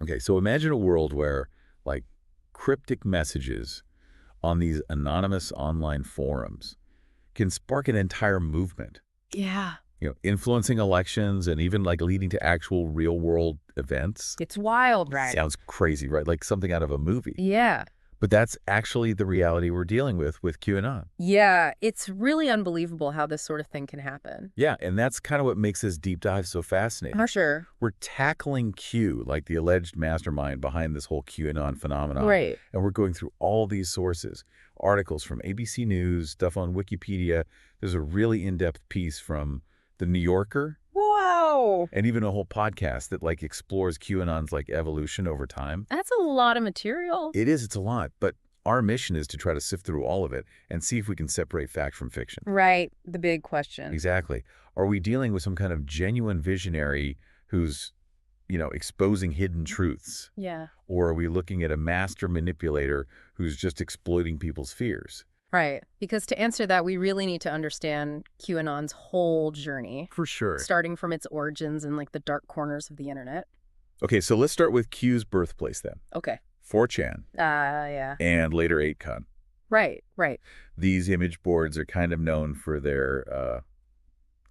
Okay, so imagine a world where, like, cryptic messages on these anonymous online forums can spark an entire movement, Yeah. influencing elections and even, like, leading to actual real-world events. It's wild, right? Sounds crazy, right? Like something out of a movie. Yeah. But that's actually the reality we're dealing with QAnon. Yeah, it's really unbelievable how this sort of thing can happen. Yeah, and that's kind of what makes this deep dive so fascinating. For sure. We're tackling Q, like the alleged mastermind behind this whole QAnon phenomenon. Right. And we're going through all these sources, articles from ABC News, stuff on Wikipedia. There's a really in-depth piece from The New Yorker, Wow. and even a whole podcast that like explores QAnon's like evolution over time. That's a lot of material. It's a lot, but our mission is to try to sift through all of it and see if we can separate fact from fiction. Right. The big question. Exactly. Are we dealing with some kind of genuine visionary who's, exposing hidden truths? Yeah. Or are we looking at a master manipulator who's just exploiting people's fears? Right. Because to answer that, we really need to understand QAnon's whole journey, For sure. starting from its origins in like the dark corners of the internet. Okay, so let's start with Q's birthplace then. Okay. 4chan Yeah. and later 8con. Right. Right. These image boards are kind of known for their,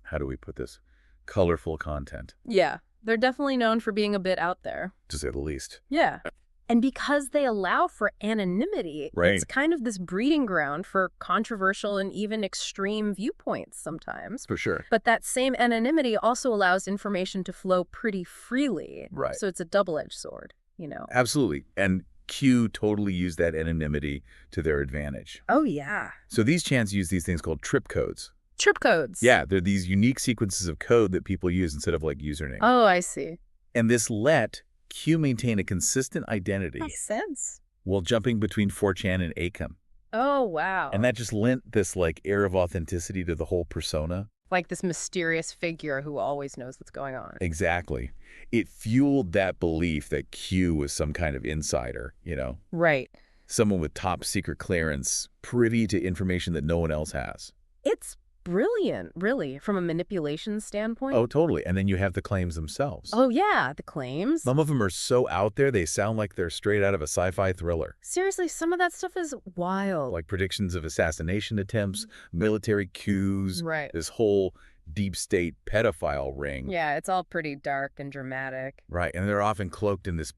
how do we put this, colorful content, Yeah. They're definitely known for being a bit out there. to say the least. Yeah. And because they allow for anonymity, Right. it's kind of this breeding ground for controversial and even extreme viewpoints sometimes. For sure. But that same anonymity also allows information to flow pretty freely. Right. So it's a double-edged sword, you know. Absolutely. And Q totally used that anonymity to their advantage. Oh, yeah. So these chants use these things called trip codes. Trip codes. Yeah, they're these unique sequences of code that people use instead of like usernames. Oh, I see. And this let Q maintain a consistent identity Makes sense. while jumping between 4chan and 8chan. Oh, wow. And that just lent this like air of authenticity to the whole persona. Like this mysterious figure who always knows what's going on. Exactly. It fueled that belief that Q was some kind of insider, Right. someone with top secret clearance, privy to information that no one else has. It's brilliant, really, from a manipulation standpoint. Oh, totally. And then you have the claims themselves. Oh, yeah, the claims. Some of them are so out there, they sound like they're straight out of a sci-fi thriller. Seriously, some of that stuff is wild. Like predictions of assassination attempts, military coups, Right. this whole deep state pedophile ring. Yeah, it's all pretty dark and dramatic. Right. And they're often cloaked in this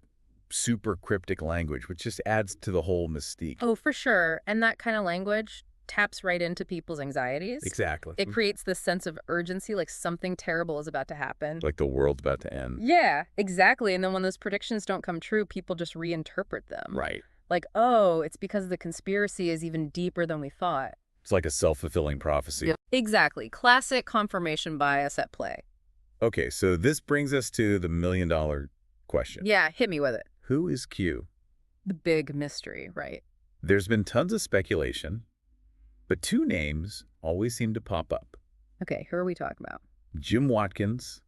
super cryptic language, which just adds to the whole mystique. Oh, for sure. And that kind of language taps right into people's anxieties. Exactly. It creates this sense of urgency, like something terrible is about to happen. Like the world's about to end. Yeah, exactly. And then when those predictions don't come true, people just reinterpret them. Right. Like, oh, it's because the conspiracy is even deeper than we thought. It's like a self-fulfilling prophecy. Yep. Exactly. Classic confirmation bias at play. Okay, so this brings us to the million-dollar question. Yeah, hit me with it. Who is Q? The big mystery, right? There's been tons of speculation, but two names always seem to pop up. Okay, who are we talking about? Jim Watkins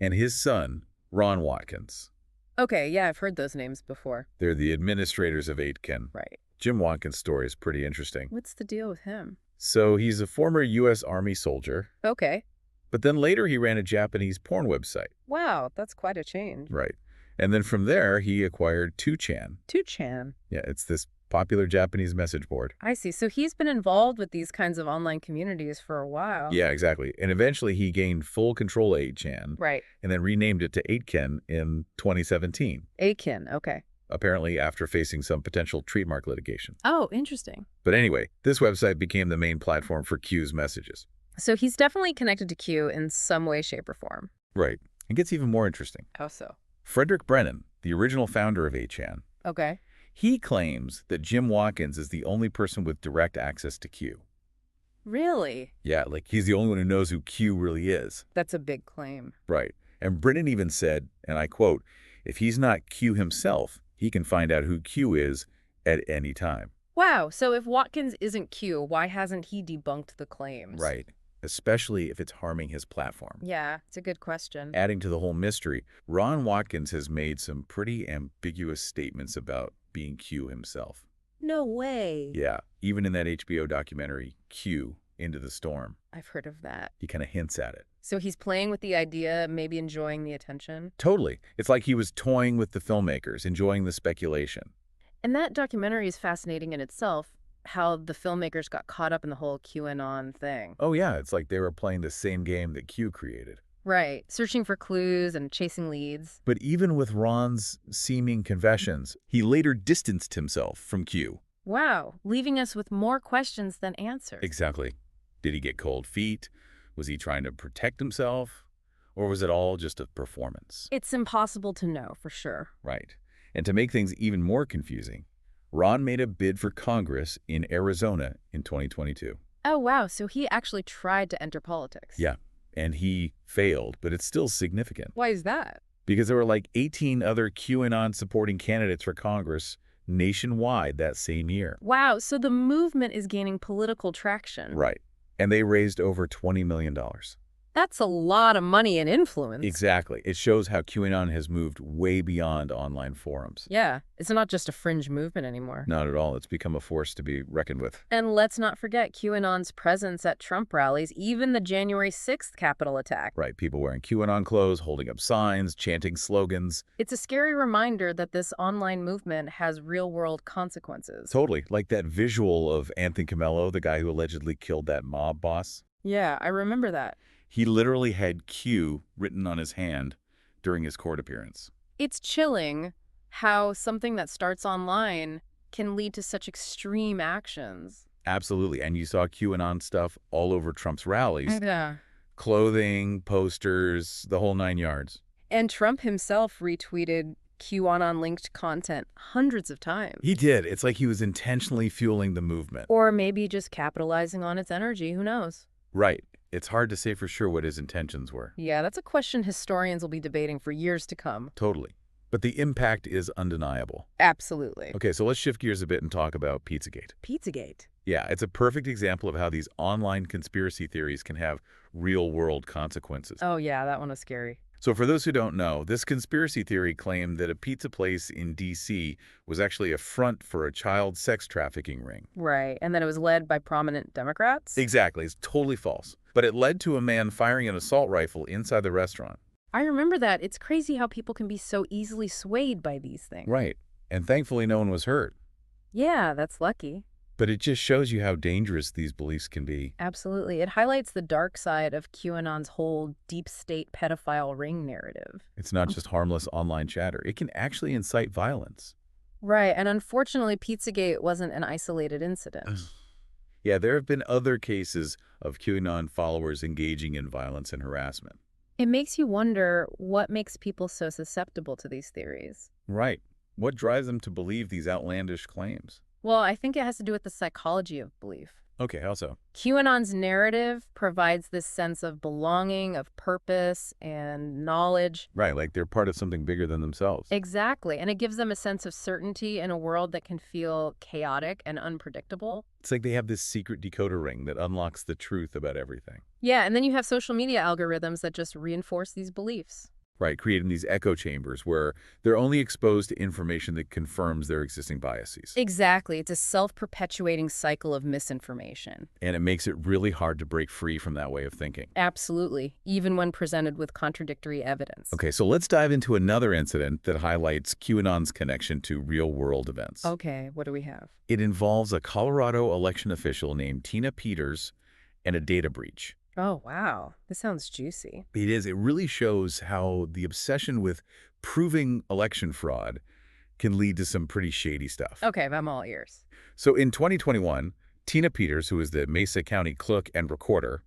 and his son, Ron Watkins. Okay, yeah, I've heard those names before. They're the administrators of 8chan. Right. Jim Watkins' story is pretty interesting. What's the deal with him? So he's a former U.S. Army soldier, Okay. but then later he ran a Japanese porn website. Wow, that's quite a change. Right. And then from there, he acquired 2chan. 2chan. Yeah, it's this popular Japanese message board. I see. So he's been involved with these kinds of online communities for a while. Yeah, exactly. And eventually he gained full control of 8chan Right. and then renamed it to 8chan in 2017, Akin, okay. apparently after facing some potential trademark litigation. Oh, interesting. But anyway, this website became the main platform for Q's messages. So he's definitely connected to Q in some way, shape, or form. Right. It gets even more interesting. How so? Frederick Brennan, the original founder of 8chan, Okay. he claims that Jim Watkins is the only person with direct access to Q. Really? Yeah, like he's the only one who knows who Q really is. That's a big claim. Right. And Brennan even said, and I quote, if he's not Q himself, he can find out who Q is at any time. Wow, so if Watkins isn't Q, why hasn't he debunked the claims? Right. Especially if it's harming his platform. Yeah, it's a good question. Adding to the whole mystery, Ron Watkins has made some pretty ambiguous statements about being Q himself. No way. Yeah, even in that HBO documentary, Q, Into the Storm, I've heard of that. he kind of hints at it. So he's playing with the idea, maybe enjoying the attention. Totally. It's like he was toying with the filmmakers, enjoying the speculation. And that documentary is fascinating in itself, how the filmmakers got caught up in the whole QAnon thing. Oh yeah, it's like they were playing the same game that Q created. Right, searching for clues and chasing leads. But even with Ron's seeming confessions, he later distanced himself from Q. Wow, leaving us with more questions than answers. Exactly. Did he get cold feet? Was he trying to protect himself? Or was it all just a performance? It's impossible to know for sure. Right. And to make things even more confusing, Ron made a bid for Congress in Arizona in 2022. Oh, wow, so he actually tried to enter politics. Yeah, and he failed, but it's still significant. Why is that? Because there were like 18 other QAnon-supporting candidates for Congress nationwide that same year. Wow, so the movement is gaining political traction. Right. And they raised over $20 million. That's a lot of money and influence. Exactly. It shows how QAnon has moved way beyond online forums. Yeah, it's not just a fringe movement anymore. Not at all. It's become a force to be reckoned with. And let's not forget QAnon's presence at Trump rallies, even the January 6th Capitol attack. Right. People wearing QAnon clothes, holding up signs, chanting slogans. It's a scary reminder that this online movement has real-world consequences. Totally. Like that visual of Anthony Camello, the guy who allegedly killed that mob boss. Yeah, I remember that. He literally had Q written on his hand during his court appearance. It's chilling how something that starts online can lead to such extreme actions. Absolutely. And you saw QAnon stuff all over Trump's rallies. Yeah. Clothing, posters, the whole 9 yards. And Trump himself retweeted QAnon-linked content hundreds of times. He did. It's like he was intentionally fueling the movement. Or maybe just capitalizing on its energy. Who knows? Right. It's hard to say for sure what his intentions were. Yeah, that's a question historians will be debating for years to come. Totally. But the impact is undeniable. Absolutely. Okay, so let's shift gears a bit and talk about Pizzagate. Pizzagate. Yeah, it's a perfect example of how these online conspiracy theories can have real-world consequences. Oh, yeah, that one was scary. So for those who don't know, this conspiracy theory claimed that a pizza place in D.C. was actually a front for a child sex trafficking ring. Right, and then it was led by prominent Democrats? Exactly, it's totally false. But it led to a man firing an assault rifle inside the restaurant. I remember that. It's crazy how people can be so easily swayed by these things. Right, and thankfully no one was hurt. Yeah, that's lucky. But it just shows you how dangerous these beliefs can be. Absolutely. It highlights the dark side of QAnon's whole deep state pedophile ring narrative. It's not just harmless online chatter. It can actually incite violence. Right, and unfortunately, Pizzagate wasn't an isolated incident. Yeah, there have been other cases of QAnon followers engaging in violence and harassment. It makes you wonder what makes people so susceptible to these theories. Right. What drives them to believe these outlandish claims? Well, I think it has to do with the psychology of belief. Okay, how so? QAnon's narrative provides this sense of belonging, of purpose, and knowledge. Right, like they're part of something bigger than themselves. Exactly, and it gives them a sense of certainty in a world that can feel chaotic and unpredictable. It's like they have this secret decoder ring that unlocks the truth about everything. Yeah, and then you have social media algorithms that just reinforce these beliefs. Right, creating these echo chambers where they're only exposed to information that confirms their existing biases. Exactly. It's a self-perpetuating cycle of misinformation. And it makes it really hard to break free from that way of thinking. Absolutely, even when presented with contradictory evidence. Okay, so let's dive into another incident that highlights QAnon's connection to real-world events. Okay, what do we have? It involves a Colorado election official named Tina Peters and a data breach. Oh, wow. This sounds juicy. It is. It really shows how the obsession with proving election fraud can lead to some pretty shady stuff. Okay, I'm all ears. So in 2021, Tina Peters, who is the Mesa County clerk and recorder,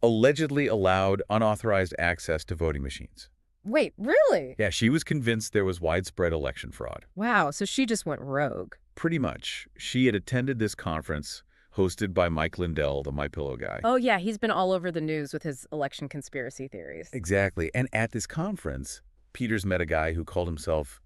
allegedly allowed unauthorized access to voting machines. Wait, really? Yeah, she was convinced there was widespread election fraud. Wow, so she just went rogue. Pretty much. She had attended this conference hosted by Mike Lindell, the MyPillow guy. Oh, yeah, he's been all over the news with his election conspiracy theories. Exactly. And at this conference, Peters met a guy who called himself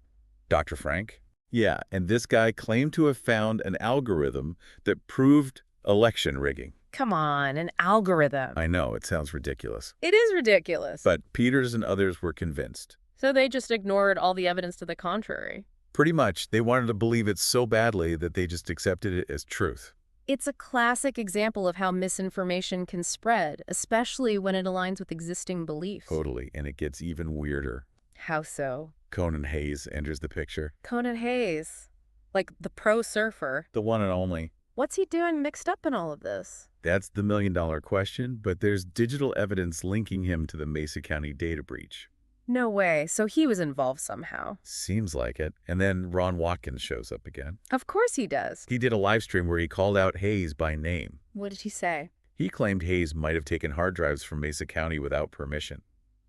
Dr. Frank. Yeah, and this guy claimed to have found an algorithm that proved election rigging. Come on, an algorithm. I know, it sounds ridiculous. It is ridiculous. But Peters and others were convinced. So they just ignored all the evidence to the contrary. Pretty much, they wanted to believe it so badly that they just accepted it as truth. It's a classic example of how misinformation can spread, especially when it aligns with existing beliefs. Totally, and it gets even weirder. How so? Conan Hayes enters the picture. Conan Hayes, like the pro surfer. The one and only. What's he doing mixed up in all of this? That's the million-dollar question, but there's digital evidence linking him to the Mesa County data breach. No way. So he was involved somehow. Seems like it. And then Ron Watkins shows up again. Of course he does. He did a live stream where he called out Hayes by name. What did he say? He claimed Hayes might have taken hard drives from Mesa County without permission.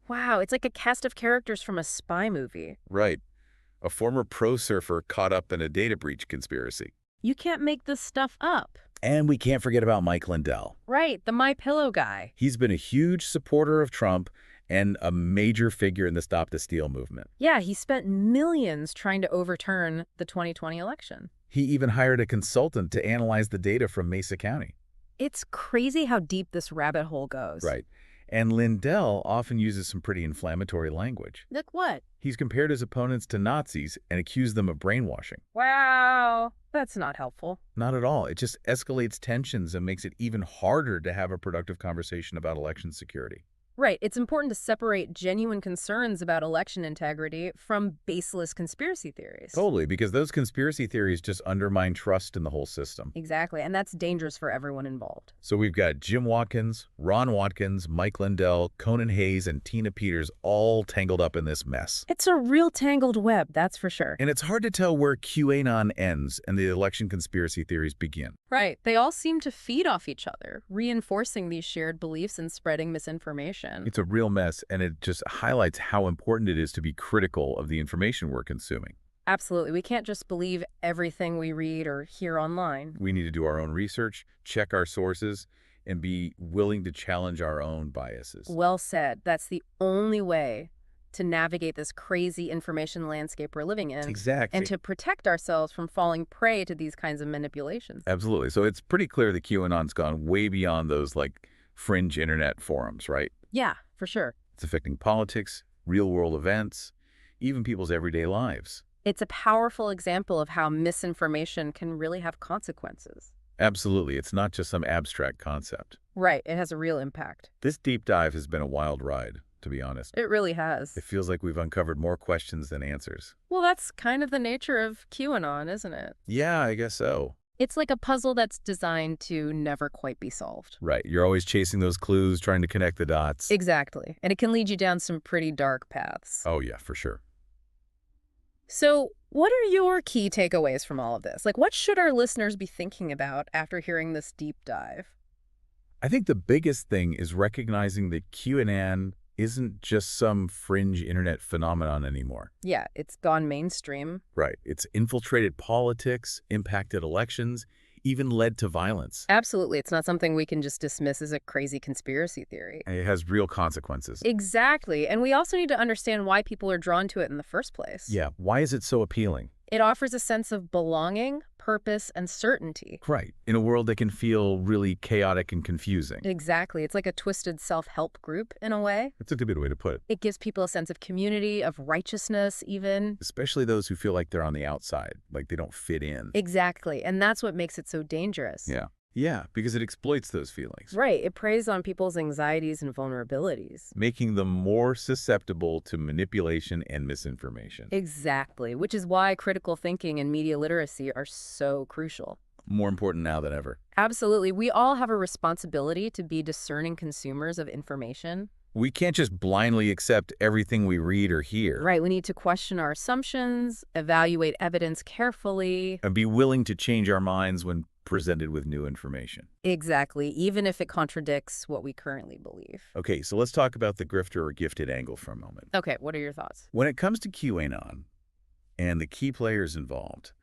Wow, it's like a cast of characters from a spy movie. Right. A former pro surfer caught up in a data breach conspiracy. You can't make this stuff up. And we can't forget about Mike Lindell. Right, the My Pillow guy. He's been a huge supporter of Trump and a major figure in the Stop the Steal movement. Yeah, he spent millions trying to overturn the 2020 election. He even hired a consultant to analyze the data from Mesa County. It's crazy how deep this rabbit hole goes. Right. And Lindell often uses some pretty inflammatory language. Like what? He's compared his opponents to Nazis and accused them of brainwashing. Wow, that's not helpful. Not at all. It just escalates tensions and makes it even harder to have a productive conversation about election security. Right, it's important to separate genuine concerns about election integrity from baseless conspiracy theories. Totally, because those conspiracy theories just undermine trust in the whole system. Exactly, and that's dangerous for everyone involved. So we've got Jim Watkins, Ron Watkins, Mike Lindell, Conan Hayes, and Tina Peters all tangled up in this mess. It's a real tangled web, that's for sure. And it's hard to tell where QAnon ends and the election conspiracy theories begin. Right, they all seem to feed off each other, reinforcing these shared beliefs and spreading misinformation. It's a real mess, and it just highlights how important it is to be critical of the information we're consuming. Absolutely. We can't just believe everything we read or hear online. We need to do our own research, check our sources, and be willing to challenge our own biases. Well said. That's the only way to navigate this crazy information landscape we're living in. Exactly. And to protect ourselves from falling prey to these kinds of manipulations. Absolutely. So it's pretty clear that QAnon's gone way beyond those, like, fringe internet forums, right? Yeah, for sure. It's affecting politics, real-world events, even people's everyday lives. It's a powerful example of how misinformation can really have consequences. Absolutely. It's not just some abstract concept. Right. It has a real impact. This deep dive has been a wild ride, to be honest. It really has. It feels like we've uncovered more questions than answers. Well, that's kind of the nature of QAnon, isn't it? Yeah, I guess so. It's like a puzzle that's designed to never quite be solved. Right. You're always chasing those clues, trying to connect the dots. Exactly. And it can lead you down some pretty dark paths. Oh, yeah, for sure. So what are your key takeaways from all of this? Like, what should our listeners be thinking about after hearing this deep dive? I think the biggest thing is recognizing that QAnon isn't just some fringe internet phenomenon anymore. Yeah, it's gone mainstream. Right. It's infiltrated politics, impacted elections, even led to violence. Absolutely. It's not something we can just dismiss as a crazy conspiracy theory. And it has real consequences. Exactly. And we also need to understand why people are drawn to it in the first place. Yeah. Why is it so appealing? It offers a sense of belonging, purpose, and certainty. Right. In a world that can feel really chaotic and confusing. Exactly. It's like a twisted self-help group in a way. That's a good way to put it. It gives people a sense of community, of righteousness even. Especially those who feel like they're on the outside, like they don't fit in. Exactly. And that's what makes it so dangerous. Yeah. Yeah, because it exploits those feelings. Right. It preys on people's anxieties and vulnerabilities. Making them more susceptible to manipulation and misinformation. Exactly. Which is why critical thinking and media literacy are so crucial. More important now than ever. Absolutely. We all have a responsibility to be discerning consumers of information. We can't just blindly accept everything we read or hear. Right. We need to question our assumptions, evaluate evidence carefully. And be willing to change our minds when presented with new information. Exactly, even if it contradicts what we currently believe. Okay, so let's talk about the grifter or gifted angle for a moment. Okay, what are your thoughts? When it comes to QAnon and the key players involved,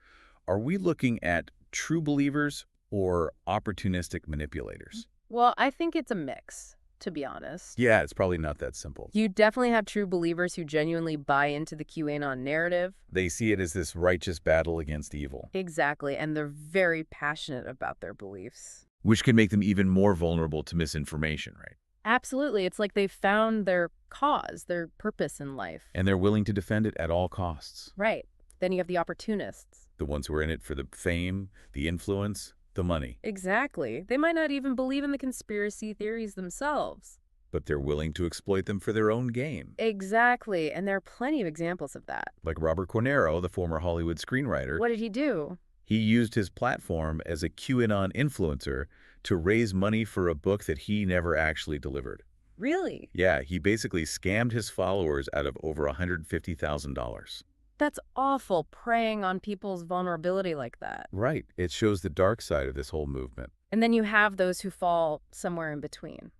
are we looking at true believers or opportunistic manipulators? Well, I think it's a mix, to be honest. Yeah, it's probably not that simple. You definitely have true believers who genuinely buy into the QAnon narrative. They see it as this righteous battle against evil. Exactly, and they're very passionate about their beliefs. Which can make them even more vulnerable to misinformation, right? Absolutely. It's like they've found their cause, their purpose in life. And they're willing to defend it at all costs. Right. Then you have the opportunists. The ones who are in it for the fame, the influence, the money. Exactly. They might not even believe in the conspiracy theories themselves. But they're willing to exploit them for their own gain. Exactly, and there are plenty of examples of that. Like Robert Cornero, the former Hollywood screenwriter. What did he do? He used his platform as a QAnon influencer to raise money for a book that he never actually delivered. Really? Yeah, he basically scammed his followers out of over $150,000. That's awful, preying on people's vulnerability like that. Right. It shows the dark side of this whole movement. And then you have those who fall somewhere in between.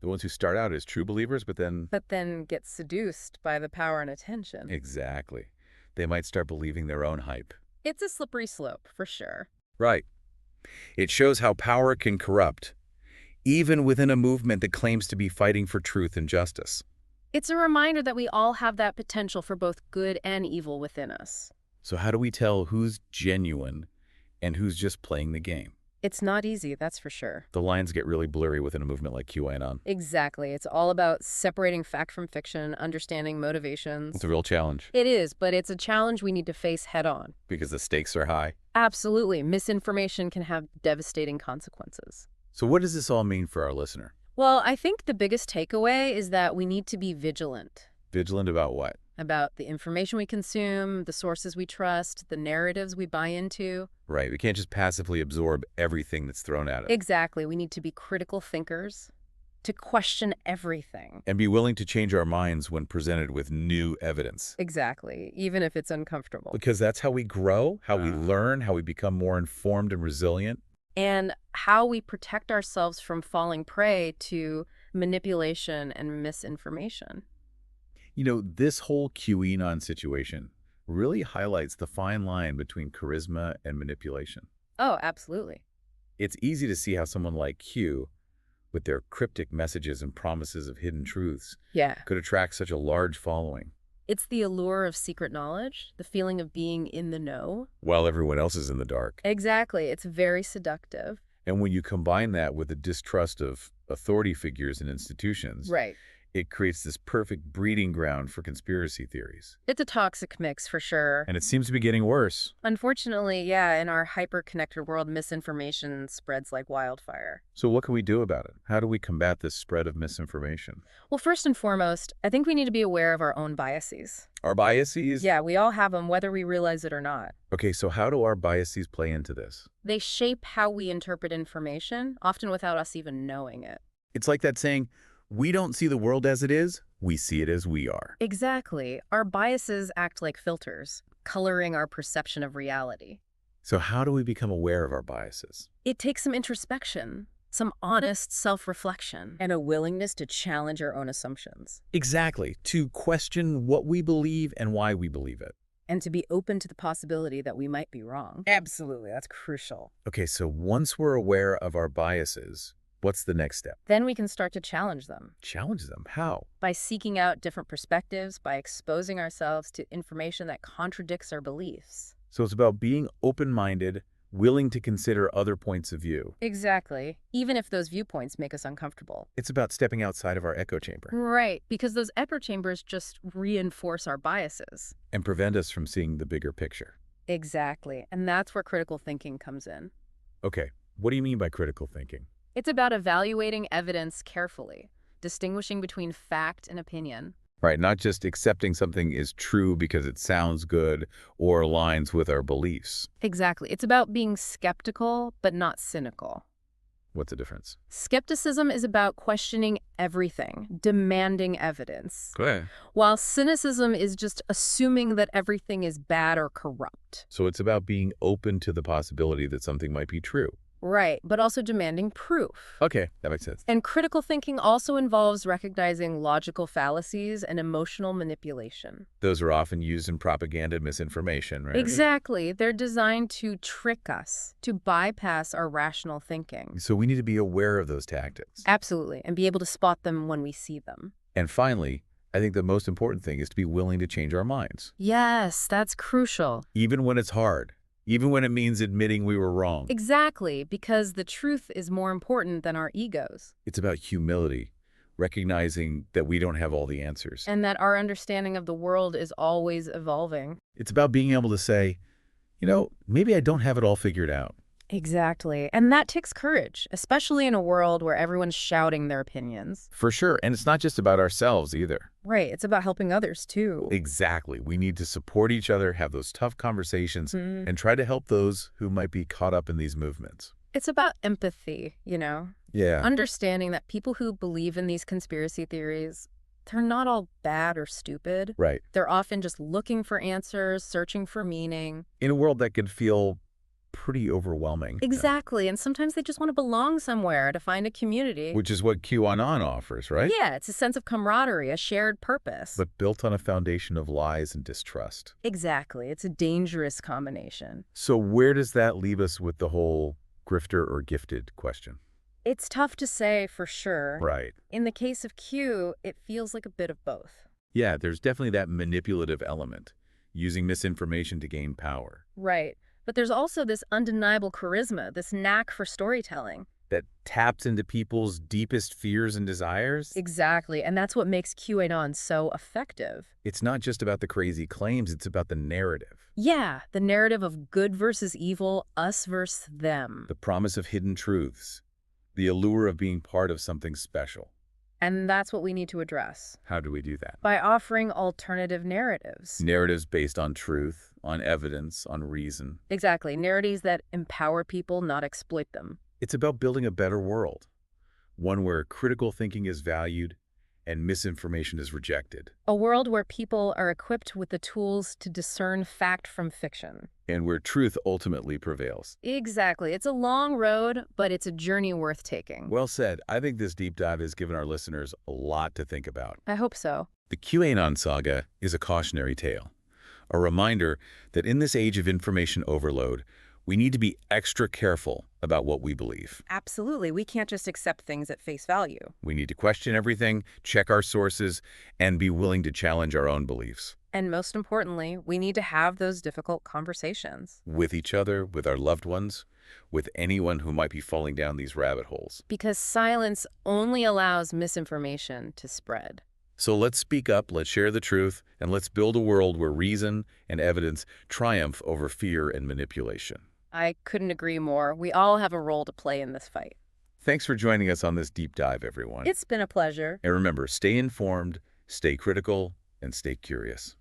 The ones who start out as true believers, but then Get seduced by the power and attention. Exactly. They might start believing their own hype. It's a slippery slope, for sure. Right. It shows how power can corrupt, even within a movement that claims to be fighting for truth and justice. It's a reminder that we all have that potential for both good and evil within us. So how do we tell who's genuine and who's just playing the game? It's not easy, that's for sure. The lines get really blurry within a movement like QAnon. Exactly. It's all about separating fact from fiction, understanding motivations. It's a real challenge. It is, but it's a challenge we need to face head on. Because the stakes are high. Absolutely. Misinformation can have devastating consequences. So what does this all mean for our listener? Well, I think the biggest takeaway is that we need to be vigilant. Vigilant about what? About the information we consume, the sources we trust, the narratives we buy into. Right. We can't just passively absorb everything that's thrown at us. Exactly. We need to be critical thinkers, to question everything. And be willing to change our minds when presented with new evidence. Exactly, even if it's uncomfortable. Because that's how we grow, how we learn, how we become more informed and resilient. And how we protect ourselves from falling prey to manipulation and misinformation. You know, this whole QAnon situation really highlights the fine line between charisma and manipulation. Oh, absolutely. It's easy to see how someone like Q, with their cryptic messages and promises of hidden truths, Yeah. could attract such a large following. It's the allure of secret knowledge, the feeling of being in the know. While everyone else is in the dark. Exactly. It's very seductive. And when you combine that with the distrust of authority figures and institutions, Right. it creates this perfect breeding ground for conspiracy theories. It's a toxic mix for sure. And it seems to be getting worse. Unfortunately, yeah, in our hyper-connected world, misinformation spreads like wildfire. So what can we do about it? How do we combat this spread of misinformation? Well, first and foremost, I think we need to be aware of our own biases. Our biases? Yeah, we all have them, whether we realize it or not. Okay, so how do our biases play into this? They shape how we interpret information, often without us even knowing it. It's like that saying, we don't see the world as it is, we see it as we are. Exactly. Our biases act like filters, coloring our perception of reality. So how do we become aware of our biases? It takes some introspection, some honest self-reflection, and a willingness to challenge our own assumptions. Exactly, to question what we believe and why we believe it. And to be open to the possibility that we might be wrong. Absolutely, that's crucial. Okay, so once we're aware of our biases, what's the next step? Then we can start to challenge them. Challenge them. How? By seeking out different perspectives, by exposing ourselves to information that contradicts our beliefs. So it's about being open-minded, willing to consider other points of view. Exactly. Even if those viewpoints make us uncomfortable. It's about stepping outside of our echo chamber Right, because those echo chambers just reinforce our biases. and prevent us from seeing the bigger picture. Exactly. And that's where critical thinking comes in. Okay, what do you mean by critical thinking? It's about evaluating evidence carefully, distinguishing between fact and opinion. Right, not just accepting something is true because it sounds good or aligns with our beliefs. Exactly. It's about being skeptical, but not cynical. What's the difference? Skepticism is about questioning everything, demanding evidence. Okay. While cynicism is just assuming that everything is bad or corrupt. So it's about being open to the possibility that something might be true. Right, but also demanding proof. Okay, that makes sense. And critical thinking also involves recognizing logical fallacies and emotional manipulation. Those are often used in propaganda and misinformation, right? Exactly. They're designed to trick us, to bypass our rational thinking. So we need to be aware of those tactics. Absolutely, and be able to spot them when we see them. And finally, I think the most important thing is to be willing to change our minds. Yes, that's crucial. Even when it's hard. Even when it means admitting we were wrong. Exactly, because the truth is more important than our egos. It's about humility, recognizing that we don't have all the answers. And that our understanding of the world is always evolving. It's about being able to say, you know, maybe I don't have it all figured out. Exactly. And that takes courage, especially in a world where everyone's shouting their opinions. For sure, and it's not just about ourselves either. Right. It's about helping others, too. Exactly. We need to support each other, have those tough conversations, Mm. and try to help those who might be caught up in these movements. It's about empathy, you know? Yeah. Understanding that people who believe in these conspiracy theories, they're not all bad or stupid. Right. They're often just looking for answers, searching for meaning. In a world that could feel pretty overwhelming. Exactly. And sometimes they just want to belong somewhere, to find a community. Which is what QAnon offers, right? Yeah, it's a sense of camaraderie, a shared purpose. But built on a foundation of lies and distrust. Exactly. It's a dangerous combination. So where does that leave us with the whole grifter or gifted question? It's tough to say for sure. Right. In the case of Q, it feels like a bit of both. Yeah, there's definitely that manipulative element, using misinformation to gain power. Right. But there's also this undeniable charisma, this knack for storytelling. That taps into people's deepest fears and desires. Exactly. And that's what makes QAnon so effective. It's not just about the crazy claims, it's about the narrative. Yeah, the narrative of good versus evil, us versus them. The promise of hidden truths. The allure of being part of something special. And that's what we need to address. How do we do that? By offering alternative narratives. Narratives based on truth, on evidence, on reason. Exactly. Narratives that empower people, not exploit them. It's about building a better world. One where critical thinking is valued and misinformation is rejected. A world where people are equipped with the tools to discern fact from fiction. And where truth ultimately prevails. Exactly. It's a long road, but it's a journey worth taking. Well said. I think this deep dive has given our listeners a lot to think about. I hope so. The QAnon saga is a cautionary tale. A reminder that in this age of information overload, we need to be extra careful about what we believe. Absolutely. We can't just accept things at face value. We need to question everything, check our sources, and be willing to challenge our own beliefs. And most importantly, we need to have those difficult conversations. With each other, with our loved ones, with anyone who might be falling down these rabbit holes. Because silence only allows misinformation to spread. So let's speak up, let's share the truth, and let's build a world where reason and evidence triumph over fear and manipulation. I couldn't agree more. We all have a role to play in this fight. Thanks for joining us on this deep dive, everyone. It's been a pleasure. And remember, stay informed, stay critical, and stay curious.